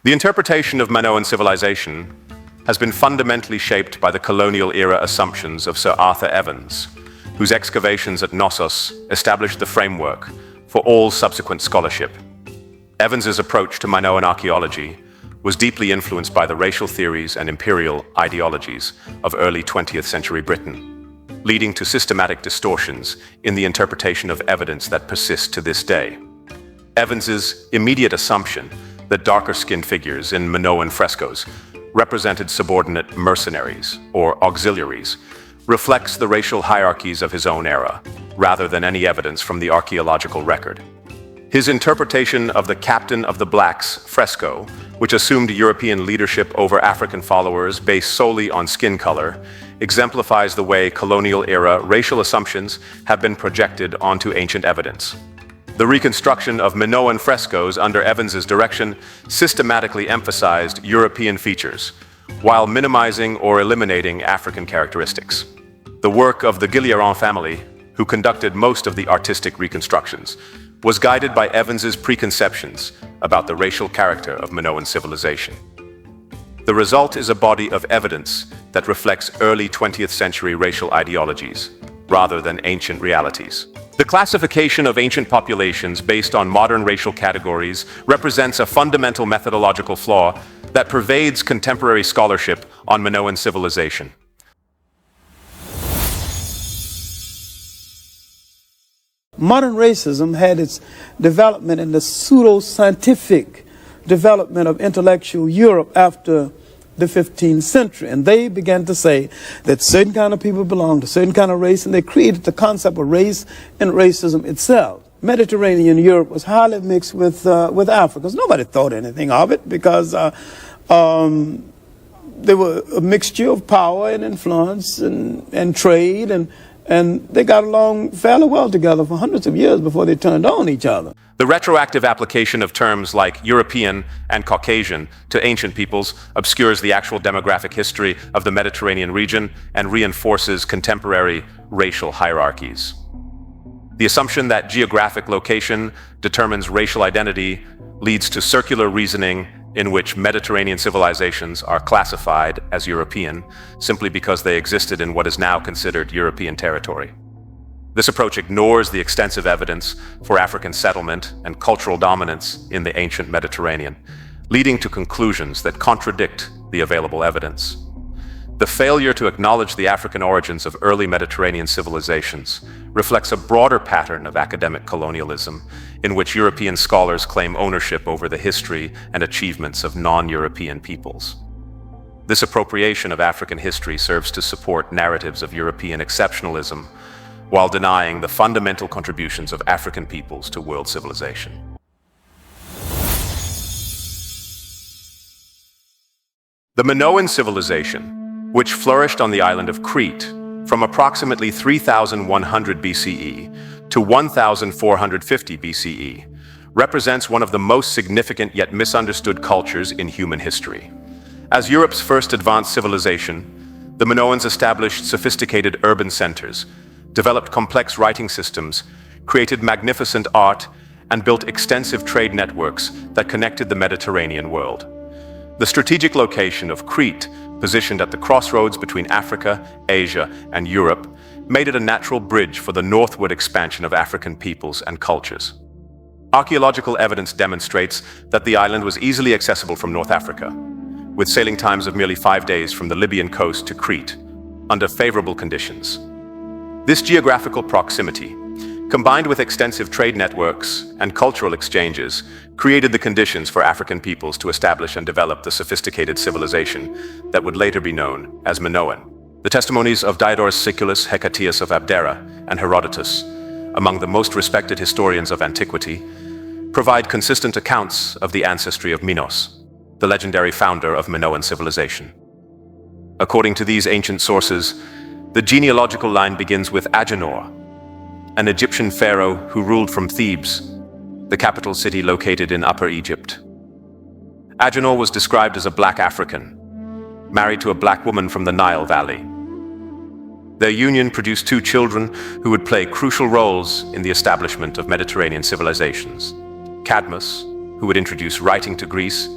The interpretation of Minoan civilization has been fundamentally shaped by the colonial-era assumptions of Sir Arthur Evans, whose excavations at Knossos established the framework for all subsequent scholarship. Evans's approach to Minoan archaeology was deeply influenced by the racial theories and imperial ideologies of early 20th century Britain, leading to systematic distortions in the interpretation of evidence that persist to this day. Evans's immediate assumption that darker-skinned figures in Minoan frescoes represented subordinate mercenaries or auxiliaries reflects the racial hierarchies of his own era, rather than any evidence from the archaeological record. His interpretation of the Captain of the Blacks fresco, which assumed European leadership over African followers based solely on skin color, exemplifies the way colonial-era racial assumptions have been projected onto ancient evidence. The reconstruction of Minoan frescoes under Evans's direction systematically emphasized European features, while minimizing or eliminating African characteristics. The work of the Guilleron family, who conducted most of the artistic reconstructions, was guided by Evans's preconceptions about the racial character of Minoan civilization. The result is a body of evidence that reflects early 20th century racial ideologies, rather than ancient realities. The classification of ancient populations based on modern racial categories represents a fundamental methodological flaw that pervades contemporary scholarship on Minoan civilization. Modern racism had its development in the pseudo-scientific development of intellectual Europe after the 15th century, and they began to say that certain kind of people belong to certain kind of race, and they created the concept of race and racism itself. Mediterranean Europe was highly mixed with Africa, because nobody thought anything of it, because they were a mixture of power and influence and trade, and they got along fairly well together for hundreds of years before they turned on each other. The retroactive application of terms like European and Caucasian to ancient peoples obscures the actual demographic history of the Mediterranean region and reinforces contemporary racial hierarchies. The assumption that geographic location determines racial identity leads to circular reasoning in which Mediterranean civilizations are classified as European simply because they existed in what is now considered European territory. This approach ignores the extensive evidence for African settlement and cultural dominance in the ancient Mediterranean, leading to conclusions that contradict the available evidence. The failure to acknowledge the African origins of early Mediterranean civilizations reflects a broader pattern of academic colonialism in which European scholars claim ownership over the history and achievements of non-European peoples. This appropriation of African history serves to support narratives of European exceptionalism, while denying the fundamental contributions of African peoples to world civilization. The Minoan civilization, which flourished on the island of Crete from approximately 3100 BCE to 1450 BCE, represents one of the most significant yet misunderstood cultures in human history. As Europe's first advanced civilization, the Minoans established sophisticated urban centers, developed complex writing systems, created magnificent art, and built extensive trade networks that connected the Mediterranean world. The strategic location of Crete, positioned at the crossroads between Africa, Asia, and Europe, made it a natural bridge for the northward expansion of African peoples and cultures. Archaeological evidence demonstrates that the island was easily accessible from North Africa, with sailing times of merely 5 days from the Libyan coast to Crete, under favorable conditions. This geographical proximity, combined with extensive trade networks and cultural exchanges, created the conditions for African peoples to establish and develop the sophisticated civilization that would later be known as Minoan. The testimonies of Diodorus Siculus, Hecataeus of Abdera, and Herodotus, among the most respected historians of antiquity, provide consistent accounts of the ancestry of Minos, the legendary founder of Minoan civilization. According to these ancient sources, the genealogical line begins with Agenor, an Egyptian pharaoh who ruled from Thebes, the capital city located in Upper Egypt. Agenor was described as a black African, married to a black woman from the Nile Valley. Their union produced 2 children who would play crucial roles in the establishment of Mediterranean civilizations: Cadmus, who would introduce writing to Greece,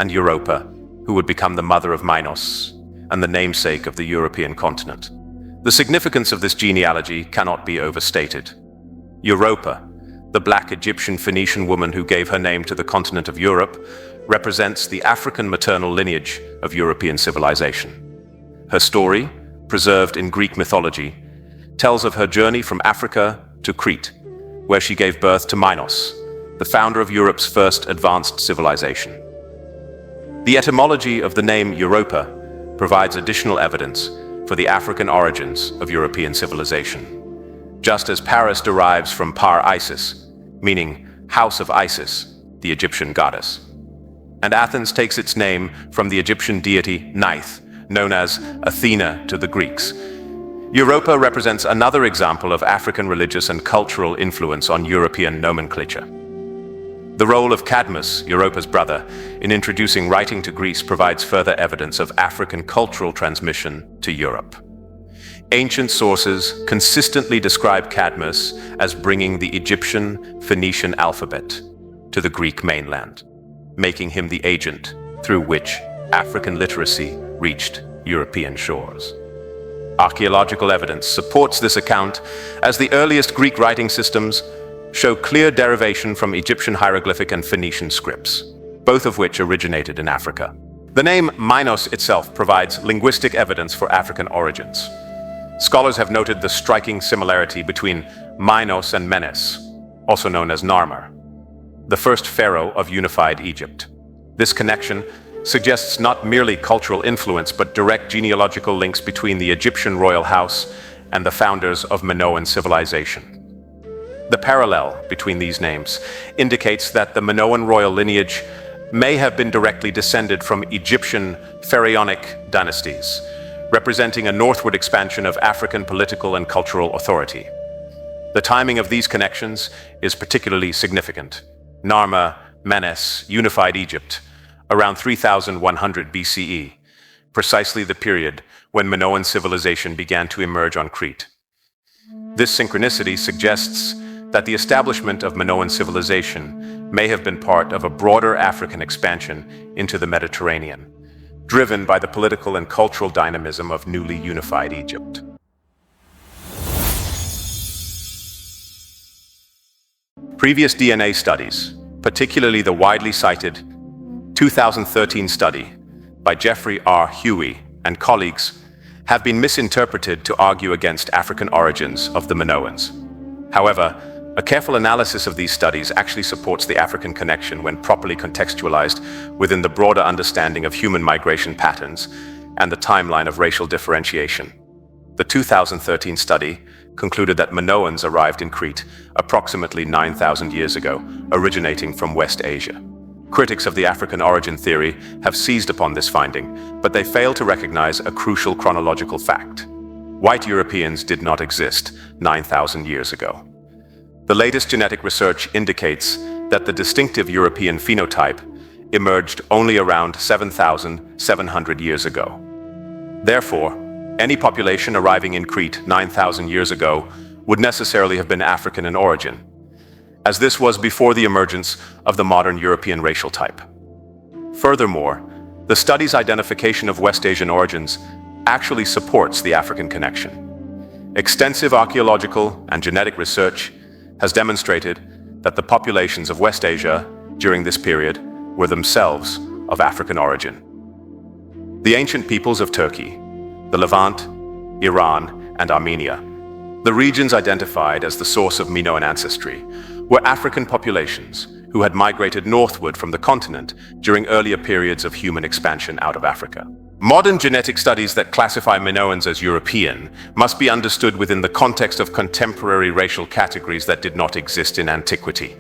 and Europa, who would become the mother of Minos and the namesake of the European continent. The significance of this genealogy cannot be overstated. Europa, the black Egyptian Phoenician woman who gave her name to the continent of Europe, represents the African maternal lineage of European civilization. Her story, preserved in Greek mythology, tells of her journey from Africa to Crete, where she gave birth to Minos, the founder of Europe's first advanced civilization. The etymology of the name Europa provides additional evidence for the African origins of European civilization. Just as Paris derives from Par Isis, meaning House of Isis, the Egyptian goddess, and Athens takes its name from the Egyptian deity Neith, known as Athena to the Greeks. Europa represents another example of African religious and cultural influence on European nomenclature. The role of Cadmus, Europa's brother, in introducing writing to Greece provides further evidence of African cultural transmission to Europe. Ancient sources consistently describe Cadmus as bringing the Egyptian Phoenician alphabet to the Greek mainland, making him the agent through which African literacy reached European shores. Archaeological evidence supports this account, as the earliest Greek writing systems show clear derivation from Egyptian hieroglyphic and Phoenician scripts, both of which originated in Africa. The name Minos itself provides linguistic evidence for African origins. Scholars have noted the striking similarity between Minos and Menes, also known as Narmer, the first pharaoh of unified Egypt. This connection suggests not merely cultural influence, but direct genealogical links between the Egyptian royal house and the founders of Minoan civilization. The parallel between these names indicates that the Minoan royal lineage may have been directly descended from Egyptian pharaonic dynasties, representing a northward expansion of African political and cultural authority. The timing of these connections is particularly significant. Narmer, Menes, unified Egypt, around 3100 BCE, precisely the period when Minoan civilization began to emerge on Crete. This synchronicity suggests that the establishment of Minoan civilization may have been part of a broader African expansion into the Mediterranean, driven by the political and cultural dynamism of newly unified Egypt. Previous DNA studies, particularly the widely cited 2013 study by Jeffrey R. Huey and colleagues, have been misinterpreted to argue against African origins of the Minoans. However, a careful analysis of these studies actually supports the African connection when properly contextualized within the broader understanding of human migration patterns and the timeline of racial differentiation. The 2013 study concluded that Minoans arrived in Crete approximately 9,000 years ago, originating from West Asia. Critics of the African origin theory have seized upon this finding, but they fail to recognize a crucial chronological fact. White Europeans did not exist 9,000 years ago. The latest genetic research indicates that the distinctive European phenotype emerged only around 7,700 years ago. Therefore, any population arriving in Crete 9,000 years ago would necessarily have been African in origin, as this was before the emergence of the modern European racial type. Furthermore, the study's identification of West Asian origins actually supports the African connection. Extensive archaeological and genetic research has demonstrated that the populations of West Asia during this period were themselves of African origin. The ancient peoples of Turkey, the Levant, Iran, and Armenia, the regions identified as the source of Minoan ancestry, were African populations who had migrated northward from the continent during earlier periods of human expansion out of Africa. Modern genetic studies that classify Minoans as European must be understood within the context of contemporary racial categories that did not exist in antiquity.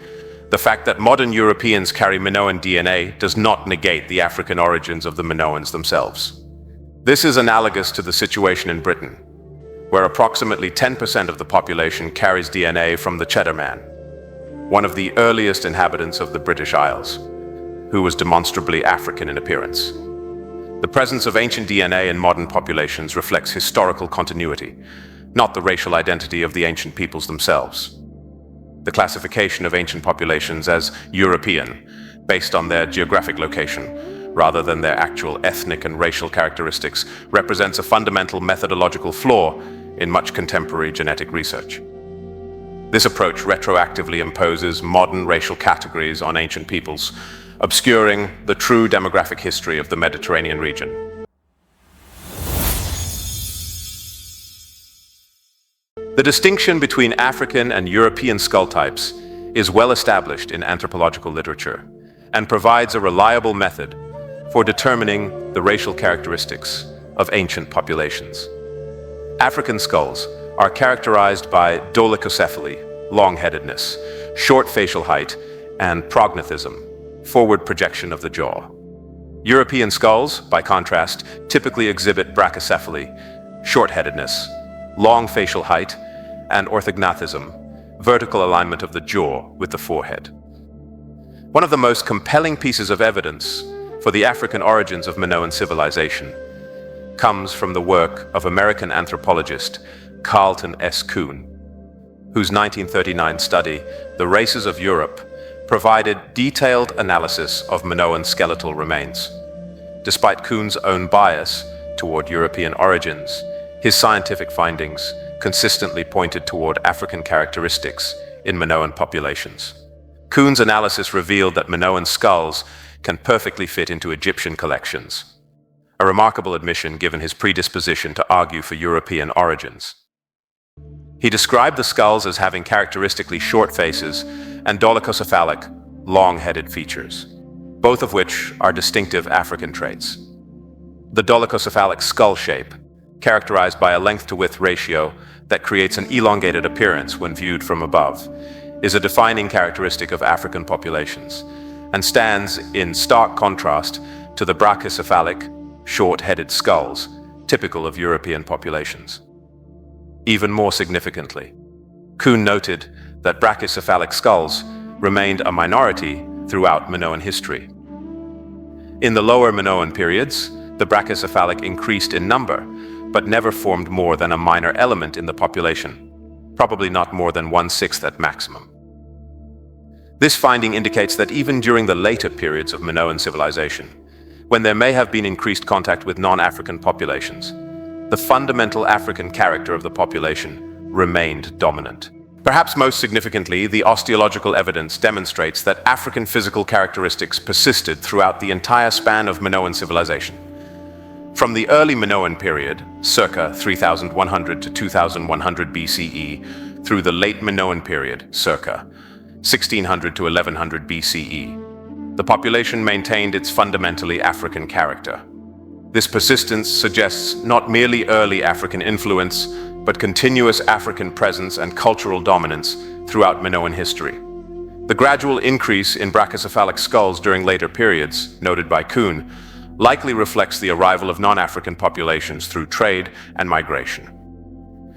The fact that modern Europeans carry Minoan DNA does not negate the African origins of the Minoans themselves. This is analogous to the situation in Britain, where approximately 10% of the population carries DNA from the Cheddar Man, one of the earliest inhabitants of the British Isles, who was demonstrably African in appearance. The presence of ancient DNA in modern populations reflects historical continuity, not the racial identity of the ancient peoples themselves. The classification of ancient populations as European, based on their geographic location, rather than their actual ethnic and racial characteristics, represents a fundamental methodological flaw in much contemporary genetic research. This approach retroactively imposes modern racial categories on ancient peoples, obscuring the true demographic history of the Mediterranean region. The distinction between African and European skull types is well established in anthropological literature and provides a reliable method for determining the racial characteristics of ancient populations. African skulls are characterized by dolichocephaly, long-headedness, short facial height, and prognathism, forward projection of the jaw. European skulls, by contrast, typically exhibit brachycephaly, short-headedness, long facial height, and orthognathism, vertical alignment of the jaw with the forehead. One of the most compelling pieces of evidence for the African origins of Minoan civilization comes from the work of American anthropologist Carlton S. Kuhn, whose 1939 study, The Races of Europe, provided detailed analysis of Minoan skeletal remains. Despite Kuhn's own bias toward European origins, his scientific findings consistently pointed toward African characteristics in Minoan populations. Kuhn's analysis revealed that Minoan skulls can perfectly fit into Egyptian collections, a remarkable admission given his predisposition to argue for European origins. He described the skulls as having characteristically short faces and dolichocephalic, long-headed features, both of which are distinctive African traits. The dolichocephalic skull shape, characterized by a length-to-width ratio that creates an elongated appearance when viewed from above, is a defining characteristic of African populations and stands in stark contrast to the brachycephalic, short-headed skulls typical of European populations. Even more significantly, Kuhn noted that brachycephalic skulls remained a minority throughout Minoan history. In the lower Minoan periods, the brachycephalic increased in number, but never formed more than a minor element in the population, probably not more than 1/6 at maximum. This finding indicates that even during the later periods of Minoan civilization, when there may have been increased contact with non-African populations, the fundamental African character of the population remained dominant. Perhaps most significantly, the osteological evidence demonstrates that African physical characteristics persisted throughout the entire span of Minoan civilization. From the early Minoan period, circa 3100 to 2100 BCE, through the late Minoan period, circa 1600 to 1100 BCE, the population maintained its fundamentally African character. This persistence suggests not merely early African influence, but continuous African presence and cultural dominance throughout Minoan history. The gradual increase in brachycephalic skulls during later periods, noted by Kuhn, likely reflects the arrival of non-African populations through trade and migration.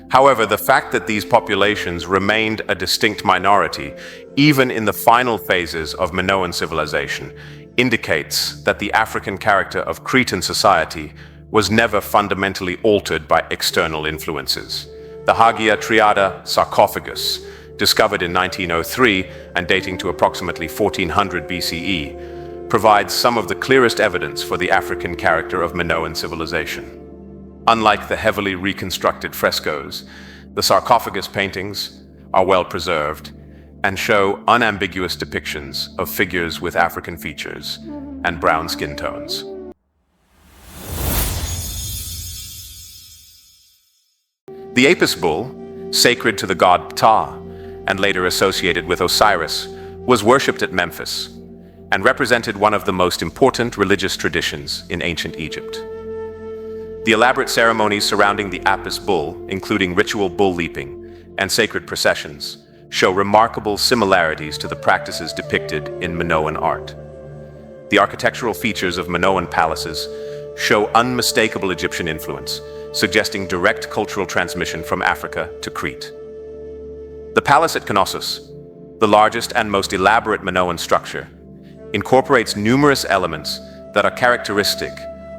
However, the fact that these populations remained a distinct minority, even in the final phases of Minoan civilization, indicates that the African character of Cretan society was never fundamentally altered by external influences. The Hagia Triada sarcophagus, discovered in 1903 and dating to approximately 1400 BCE, provides some of the clearest evidence for the African character of Minoan civilization. Unlike the heavily reconstructed frescoes, the sarcophagus paintings are well preserved and show unambiguous depictions of figures with African features and brown skin tones. The Apis bull, sacred to the god Ptah and later associated with Osiris, was worshipped at Memphis and represented one of the most important religious traditions in ancient Egypt. The elaborate ceremonies surrounding the Apis bull, including ritual bull leaping and sacred processions, show remarkable similarities to the practices depicted in Minoan art. The architectural features of Minoan palaces show unmistakable Egyptian influence, suggesting direct cultural transmission from Africa to Crete. The palace at Knossos, the largest and most elaborate Minoan structure, incorporates numerous elements that are characteristic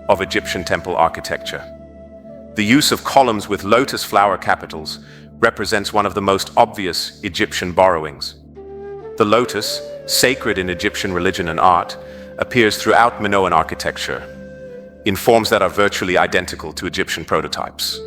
of Egyptian temple architecture. The use of columns with lotus flower capitals represents one of the most obvious Egyptian borrowings. The lotus, sacred in Egyptian religion and art, appears throughout Minoan architecture, in forms that are virtually identical to Egyptian prototypes.